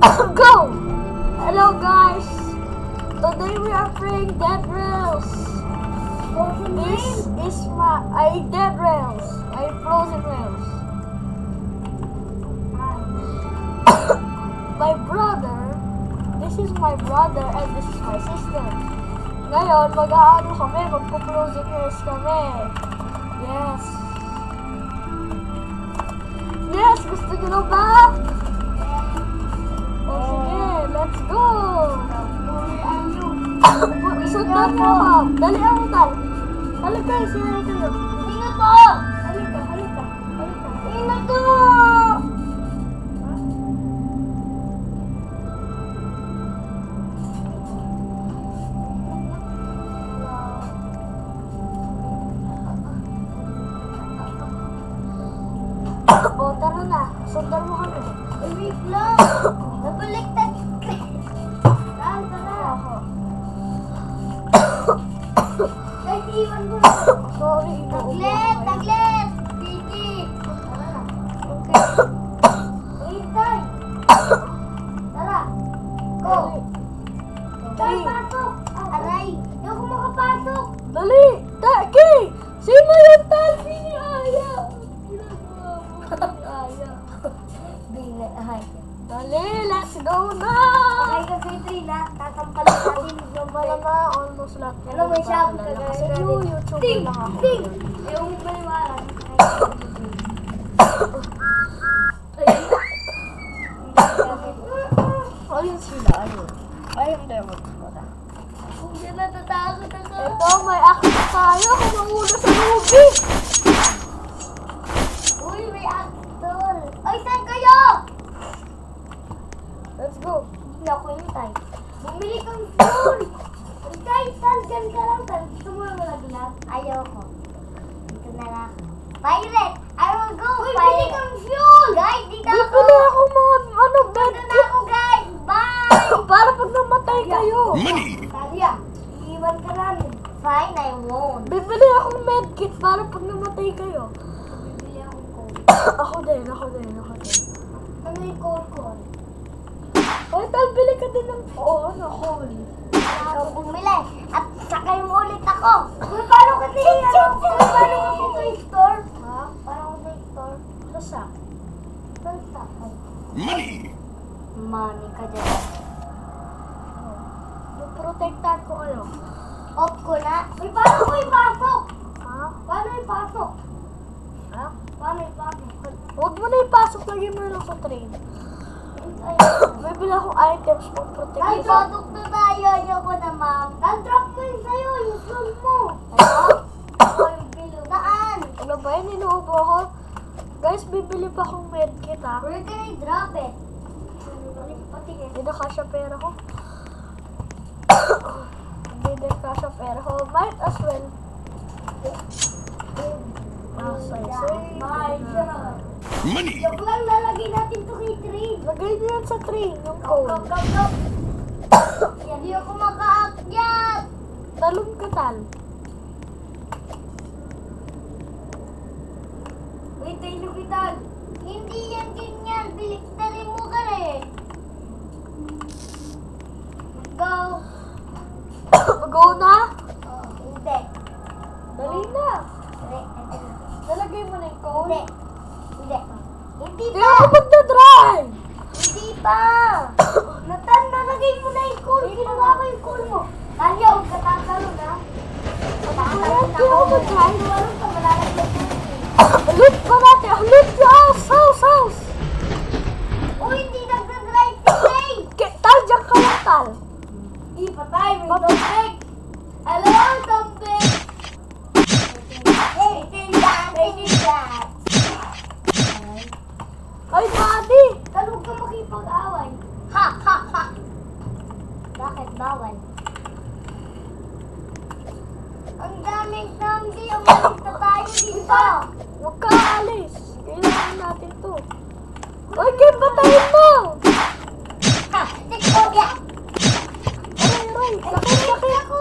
Go! Hello guys! Today we are playing Dead Rails. This is my Dead Rails. Frozen Rails. My brother, this is my brother and this is my sister. Ngayon, mag-aano kami, magpo-Frozen Rails kami. Yes! Yes! Gusto nyo na ba? O sige, let's go! Sundan mo ako. Dali ang tal. Halika, sinay kayo. Ingat po! Halika. Ingat po! O, tara na. Sundan mo kami. Wait lang! Nabaliktad! Tara! Kahit iwan ko na. Sorry, Taglet! Vicky! Okay. Hintay! Tara! Go! Dali. Pasok! Aray! Hindi ako makapasok! Dali! Taki! Sino yung tal? Bini Aya! Ginagawa mo, Bini Aya. Bine, ay. Dali, let's go na! Okay ka, Katrina. Tatampalan natin yung Wala na, almost lahat. Ano, may shampoo ka Kasi guys. yung YouTuber Ting! lang ako. Ting! Yung maliwanag. Ayun sila, ayun. Ayun, demon ko na. Hindi natatakot ako. Ito, may action tayo. Kumanguna sa movie. Uy, may actor. Ay, saan kayo? Let's go. Hindi ako hintay. Bumili kang fuel. Hintay, saan ka lang. Gusto mo lang malaglag? Ayoko. Dito na lang. Pirate! I will go, Uy, Pirate! Bili kang fuel! Guys, dito ako! Bibili ako mga, bed Dito na ako, guys! Bye! para pag namatay kayo. Talia, iiwan ka namin. Fine, I won't. Bibili akong medkit para pag namatay kayo. Bibili akong coke. Ako din. Ano yung coke ko? Ay, tal, bili ka din ng, coal. Ako bumili. At sakay mo ulit ako. Uy, paano kasi paano kasi ito yung store? Ha? Paano kasi yung store? Sasak. Sasak. Money. Money ka dyan. Yung protectar ko ano. Off ko na. Uy, paano ko ipasok? Ha? Paano ipasok? Ha? Paano ipasok? Huwag mo na ipasok, lagyan mo na lang sa train. Ay, Bibili akong items pang ay, protection. product na tayo. Ayoko na, ma'am. Drop ko yun sa'yo. Yung phone mo. Ano? Ako yung bilo. Saan? Ano ba yun? Inuubo ako? Guys, bibili pa akong medkit ha. Where can I drop it? Patingin. Hindi na kasha pera ko. Hindi na kasha pera ko. Might as well. My God. Money. Joke lang, lalagay natin to kay Trade. Lagay niyo yan sa train, yung Go, coal. go, go. Hindi ako makaakyat. Talon ka, tal. Wait, tayo lumitag. Hindi yan ganyan. Biliktarin mo ka eh. Go. Go na? Oh, hindi. Dali na. Hindi. Nalagay mo na yung coal. Hindi. Hindi. Hindi Hindi pa. ako magdadrive. Hindi pa. Natan, nalagay mo na yung call. Ginawa ko yung call mo. Talia, huwag ka tatalo na. Hindi ako mag-drive. Ano ka, malalagyan mo. Loot pa natin. Loot yung house. Uy, hindi nagdadrive today. Tal, dyan ka lang, tal. Di patay, may tombek. Hello, tombek. Hey, tindan. Ay, buddy. Talog ka makipag-away. Ha. Bakit bawal? Ang daming zombie. Umalis na tayo dito. Huwag ka alis. Kailangan natin to. Uy, Kim, patayin mo. Ha, TikTok ya. Aray. Sakit. Ako.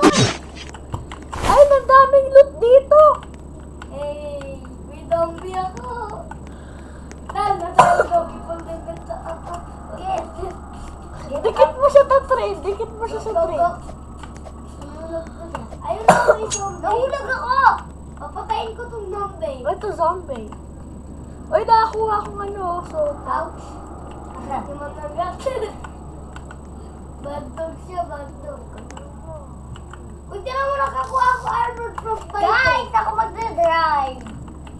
Ay, ang daming loot dito. Hey, may zombie ako. Nasa zombie pag nagkata ako. Yes. Dikit mo siya sa train. Dikit mo siya sa train. Ayun na ako yung zombie. Nahulog ako! Papatayin ko tong zombie. Oh, ito zombie. Uy, nakakuha akong ano. So, Ouch! Yung matagat. Bandog siya, bandog. Kung di naman nakakuha ako armored from Python. Guys, ako magdadrive.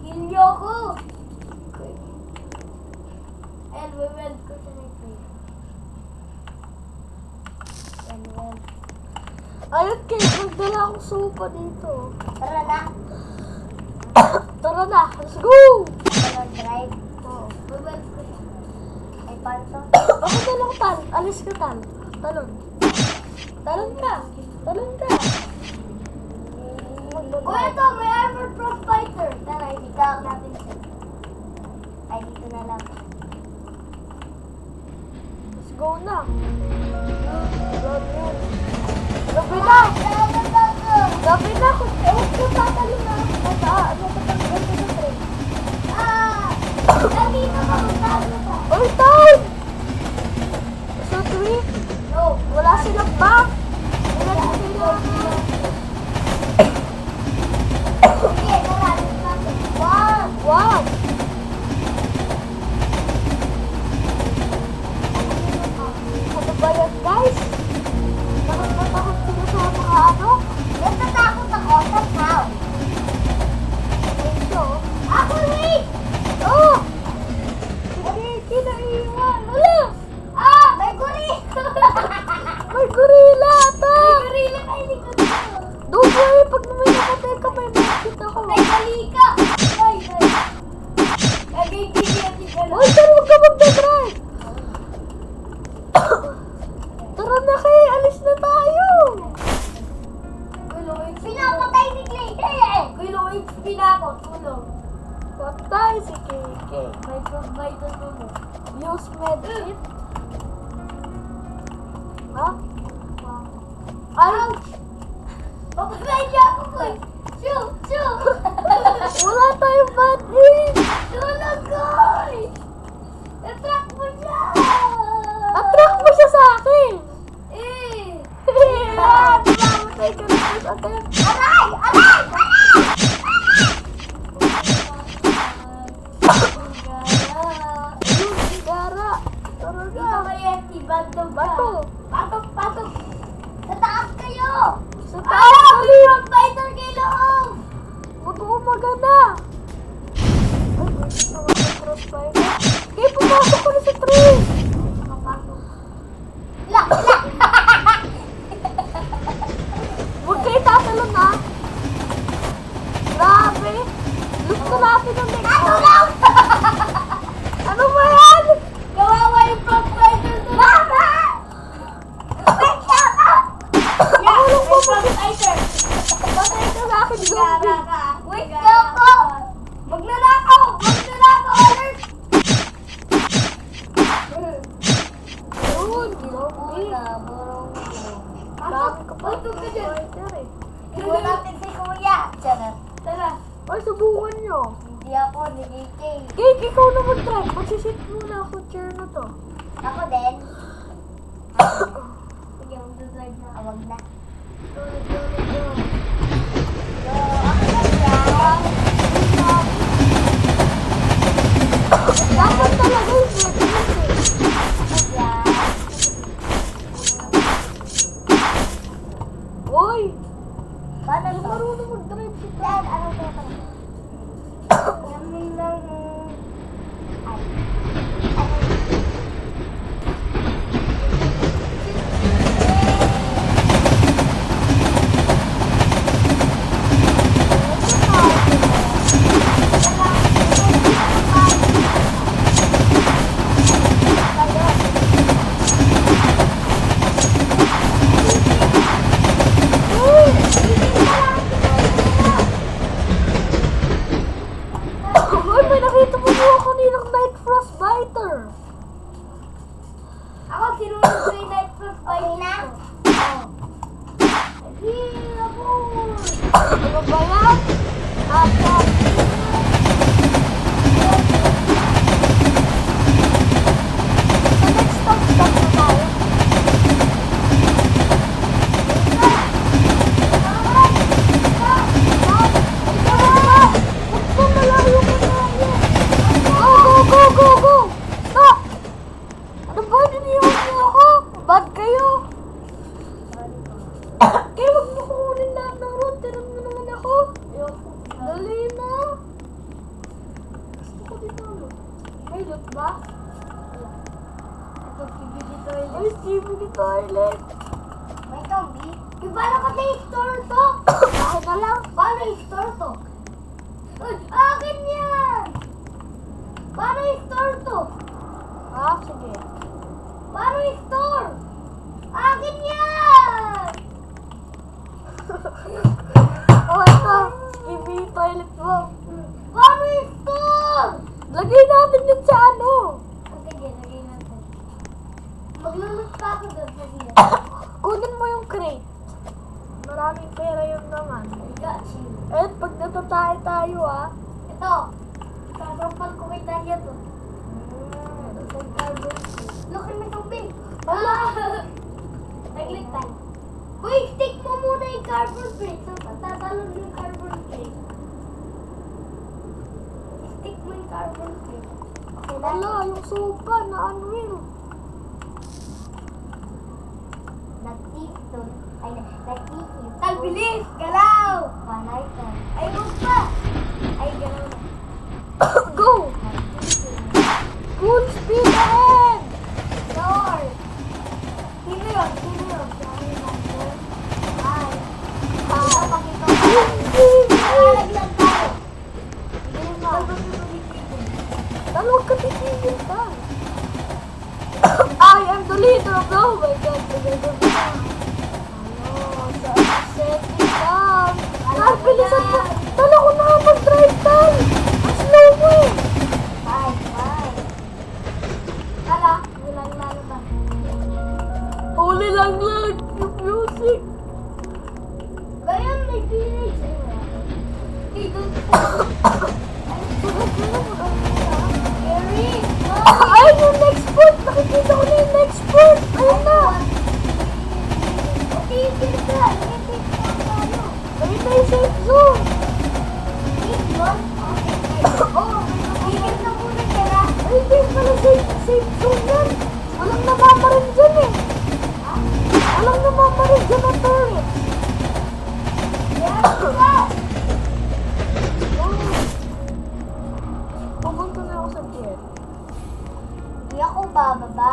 Heal niyo ako. Ayan, we-weld ko siya na ito. Ayan, weld. ayun kayo. Magdala akong sopa dito. Tara na. Tara na. Let's go! Ako drive. Oh. We-weld ko siya. Ay, paano to? Ako na lang tal. Alis ka tal. Talon. Talon ka. Talon ka. O ito, may armored from fighter. Tara, i-down natin siya. Ay, dito na lang. Let's go na. Gabi na. Gabi na. Ewan ko tatalon na. Ano pa pang ganda sa train? Ah! Dito ka, magtago ka. Uy, tal! So, three. No. Wala silang back. Wala na silang. Sige, tara, dito natin. One. Wow! Ano ba yan, guys? Takot na takot sila sa mga ano? Natatakot ako sa sound. Ito. Ako, wait! Oh! Hindi, kinaiwan. Wala! Ah! May guri! May gorilla ata! May gorilla kayo ni ko dito. Don't worry, pag may nakatay ka, may makikita ako. May halika! Ay, ay. Nagigigil ni ko Uy, saan huwag ka magdadrive? Tara na kayo, alis na tayo! Pinapatay ni Clay. Gulong HP na ako. Tulong. Patay si KK. May provider tulong. Use medkit. Ha? Ouch! Papatay niya ako ko eh. Shoo! Shoo! Wala tayong bad-aid! Tulong ko eh! Natrack mo siya! Attract mo siya sa akin! Eh! Mamatay ka na sa atin. Aray! Aray! Ayun, sigara. Tara Dito na. kayo, ibandog ka. Bato. Patok, patok. Sa taas kayo! Sa taas, dali. May provider kayo loob! Mag-uumaga na. Ay, pwede na mag-crossfire. Kaya pumasok ko na sa train. Nakapasok. La! La! Huwag kayo tatalon ha. Grabe. Look na natin ang next one. Tulong! Ano ba yan? Kawawa yung provider doon! Mama! Wait ka ka! Yeah, may provider! Patay ka sa akin, zombie. Wait ka ako! Magnanakaw! Magnanakaw! Alert! Yun, zombie. Dami ka pa. Pasok ka dyan. Fighter eh. Iwan natin si Kuya. Charot. Tara. Ay, subukan nyo. Hindi ako, ni KK. Cake, ikaw na mag-drive. Magsisit muna ako chair na to. Ako din. Sige, mag-drive na. Awag na. Go, go, go. So, ako na yan. Dapat talaga yung mabilis eh. Ako yan. Uy! Paano Yung to? marunong mag-drive si Yan, anong pera? Yamin lang. Ay. Uy, may nakita mo mga kaninang Night Frostbiter. Ako, sinunod ko yung night fruit pie na. Heal ako. Ano ba yan? Sa next stop na tayo. bad kayo. Sorry po. Kaya wag mo kukunin lahat ng road. Tiram mo naman ako. Ayoko. Dali na. Gusto ko dito ano. May loot ba? Ito, PBB Ay, toilet. Stevie the toilet. May zombie? Paano kasi i-store to? Bakit na lang? Paano i-store to? Uy, akin yan! Paano i-store to? Ah, sige. Paano i-store? Akin yan! Oh, ito. Stevie the toilet mo. Paano i-store? Lagay natin yun sa ano. Sige, lagay natin. Maglulot pa ako doon sa siya. Kunin mo yung crate. Maraming pera yun naman. I got you. Eh, pag natatay tayo ah. Ito. Sasampal ko kita niya to. Isang carbon plate. Look, may tubig. Ah! Taglit tayo. Uy, stick mo muna yung carbon plate. Tatalon yung carbon plate. Stick mo yung carbon plate. Okay, Wala, yung sopa na unreal. Nag-tip ay, nag-tip. Talbilis! Galaw! Panay ka. Ay, huwag pa! Ay, galaw na. Go! Nag-tip. Full speed ahead! Door! Sino yun? Sino yun? Ay. Ay. Pakita ko. Nalaglag tayo. Hindi na. Saan ba ito tumitigil? Huwag ka titigil ka. I am the leader of the... Oh my God, together na. Ano, sa setting down. Bilisan mo. Tala ko na nga mag-drive down. Ang slow mo eh. Bye, bye. Hala, walang lalo ba? Huli lang yung music. Ngayon, may village. Hey, doon po. Gary! Ay, yung next port. Nakikita ko na yung next port. Ayun na. Okay, sige ka. Nag-take po tayo. Ayun na yung safe zone. Take yun? Oh, tigil na muna tira. Ay, hindi pala safe zone yan. Walang namamarin dyan eh. Walang namamarin dyan ang turret. Yan ka. Pupunta na ako sa jet. Hindi ako bababa.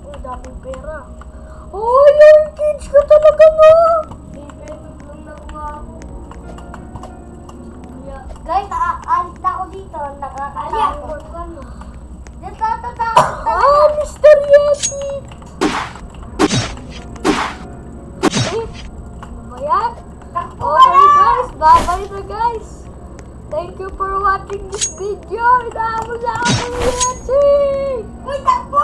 Ay, daming pera. Oh, yung kids ka talaga mo. Lang nakuha ako. Guys, aalis na ako dito. Nakakatakot. Natatakot Ah, talaga. Mr. Yeti. Eh, ano ba yan? Takbo ka Okay na. guys, bye-bye na guys. Thank you for watching this video. Inaamo na ako ng Yeti. Uy, takbo!